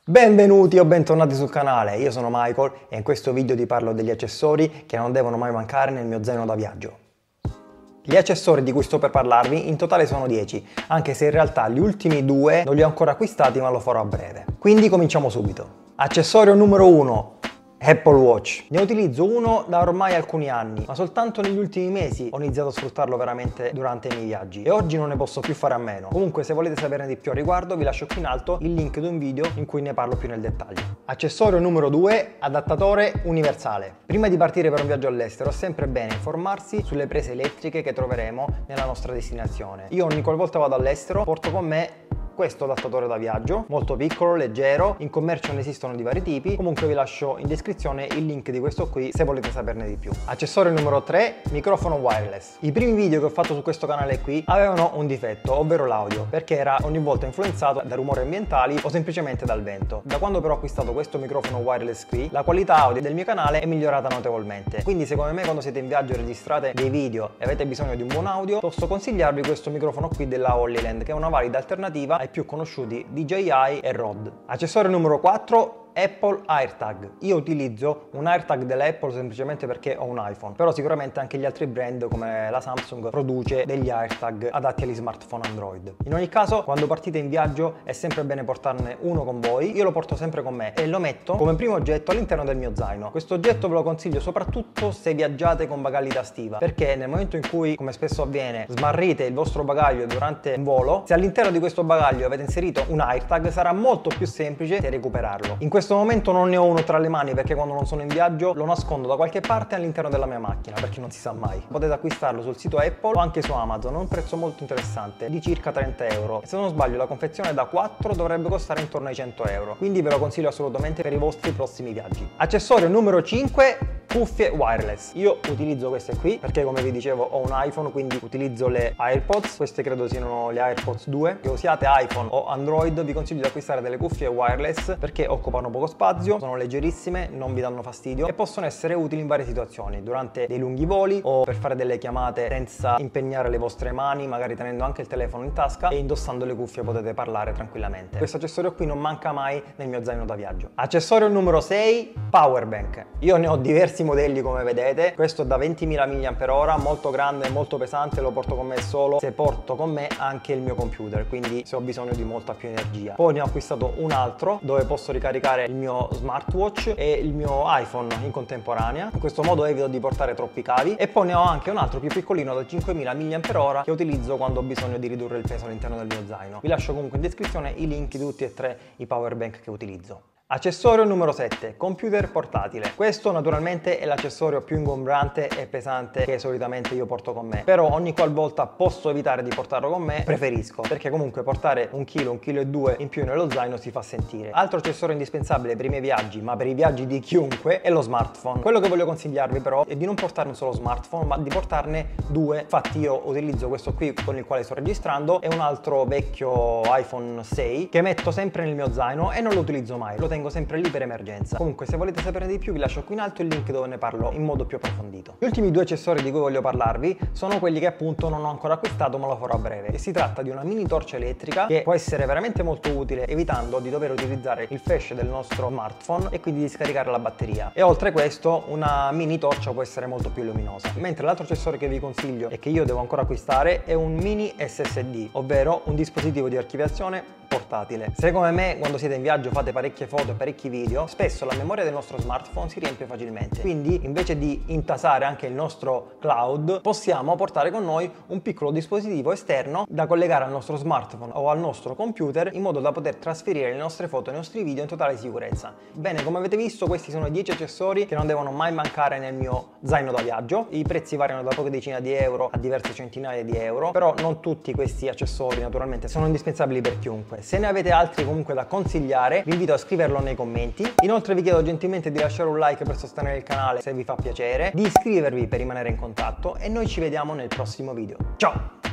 Benvenuti o bentornati sul canale, io sono Michael e in questo video ti parlo degli accessori che non devono mai mancare nel mio zaino da viaggio. Gli accessori di cui sto per parlarvi in totale sono 10, anche se in realtà gli ultimi due non li ho ancora acquistati ma lo farò a breve. Quindi cominciamo subito. Accessorio numero 1. Apple Watch. Ne utilizzo uno da ormai alcuni anni, ma soltanto negli ultimi mesi ho iniziato a sfruttarlo veramente durante i miei viaggi e oggi non ne posso più fare a meno. Comunque, se volete saperne di più a riguardo, vi lascio qui in alto il link di un video in cui ne parlo più nel dettaglio. Accessorio numero 2, adattatore universale. Prima di partire per un viaggio all'estero è sempre bene informarsi sulle prese elettriche che troveremo nella nostra destinazione. Io ogni qualvolta vado all'estero porto con me questo adattatore da viaggio, molto piccolo, leggero, in commercio ne esistono di vari tipi, comunque vi lascio in descrizione il link di questo qui se volete saperne di più. Accessorio numero 3, microfono wireless. I primi video che ho fatto su questo canale qui avevano un difetto, ovvero l'audio, perché era ogni volta influenzato da rumori ambientali o semplicemente dal vento. Da quando però ho acquistato questo microfono wireless qui, la qualità audio del mio canale è migliorata notevolmente. Quindi secondo me quando siete in viaggio e registrate dei video e avete bisogno di un buon audio, posso consigliarvi questo microfono qui della Hollyland, che è una valida alternativa ai più conosciuti DJI e Rode. Accessorio numero 4, Apple AirTag. Io utilizzo un AirTag dell'Apple semplicemente perché ho un iPhone, però sicuramente anche gli altri brand come la Samsung produce degli AirTag adatti agli smartphone Android. In ogni caso, quando partite in viaggio è sempre bene portarne uno con voi. Io lo porto sempre con me e lo metto come primo oggetto all'interno del mio zaino. Questo oggetto ve lo consiglio soprattutto se viaggiate con bagagli da stiva, perché nel momento in cui, come spesso avviene, smarrite il vostro bagaglio durante un volo, se all'interno di questo bagaglio avete inserito un AirTag sarà molto più semplice recuperarlo. In questo momento non ne ho uno tra le mani perché quando non sono in viaggio lo nascondo da qualche parte all'interno della mia macchina, perché non si sa mai. Potete acquistarlo sul sito Apple o anche su Amazon a un prezzo molto interessante di circa 30 euro. E se non sbaglio la confezione da 4 dovrebbe costare intorno ai 100 euro, quindi ve lo consiglio assolutamente per i vostri prossimi viaggi. Accessorio numero 5, cuffie wireless. Io utilizzo queste qui perché, come vi dicevo, ho un iPhone, quindi utilizzo le AirPods. Queste credo siano le AirPods 2. Che usiate iPhone o Android, vi consiglio di acquistare delle cuffie wireless perché occupano poco spazio, sono leggerissime, non vi danno fastidio e possono essere utili in varie situazioni, durante dei lunghi voli o per fare delle chiamate senza impegnare le vostre mani, magari tenendo anche il telefono in tasca, e indossando le cuffie potete parlare tranquillamente. Questo accessorio qui non manca mai nel mio zaino da viaggio. Accessorio numero 6, power bank. Io ne ho diversi modelli, come vedete. Questo da 20.000 mAh, molto grande, molto pesante, lo porto con me solo se porto con me anche il mio computer, quindi se ho bisogno di molta più energia. Poi ne ho acquistato un altro dove posso ricaricare il mio smartwatch e il mio iPhone in contemporanea. In questo modo evito di portare troppi cavi. E poi ne ho anche un altro più piccolino da 5.000 mAh che utilizzo quando ho bisogno di ridurre il peso all'interno del mio zaino. Vi lascio comunque in descrizione i link di tutti e tre i power bank che utilizzo. Accessorio numero 7, computer portatile. Questo naturalmente è l'accessorio più ingombrante e pesante che solitamente io porto con me, però ogni qualvolta posso evitare di portarlo con me preferisco, perché comunque portare 1 kg, 1,2 kg in più nello zaino si fa sentire. Altro accessorio indispensabile per i miei viaggi, ma per i viaggi di chiunque, è lo smartphone. Quello che voglio consigliarvi però è di non portare un solo smartphone, ma di portarne due. Infatti io utilizzo questo qui con il quale sto registrando e un altro vecchio iPhone 6 che metto sempre nel mio zaino e non lo utilizzo mai, lo tengo sempre lì per emergenza. Comunque, se volete saperne di più vi lascio qui in alto il link dove ne parlo in modo più approfondito. Gli ultimi due accessori di cui voglio parlarvi sono quelli che appunto non ho ancora acquistato ma lo farò a breve, e si tratta di una mini torcia elettrica che può essere veramente molto utile, evitando di dover utilizzare il flash del nostro smartphone e quindi di scaricare la batteria. E oltre questo una mini torcia può essere molto più luminosa. Mentre l'altro accessorio che vi consiglio e che io devo ancora acquistare è un mini SSD, ovvero un dispositivo di archiviazione portatile. Se come me quando siete in viaggio fate parecchie foto e parecchi video, spesso la memoria del nostro smartphone si riempie facilmente, quindi invece di intasare anche il nostro cloud possiamo portare con noi un piccolo dispositivo esterno da collegare al nostro smartphone o al nostro computer in modo da poter trasferire le nostre foto e i nostri video in totale sicurezza. Bene, come avete visto questi sono i 10 accessori che non devono mai mancare nel mio zaino da viaggio. I prezzi variano da poche decine di euro a diverse centinaia di euro, però non tutti questi accessori naturalmente sono indispensabili per chiunque. Se ne avete altri comunque da consigliare vi invito a scriverlo nei commenti. Inoltre vi chiedo gentilmente di lasciare un like per sostenere il canale se vi fa piacere, di iscrivervi per rimanere in contatto e noi ci vediamo nel prossimo video. Ciao!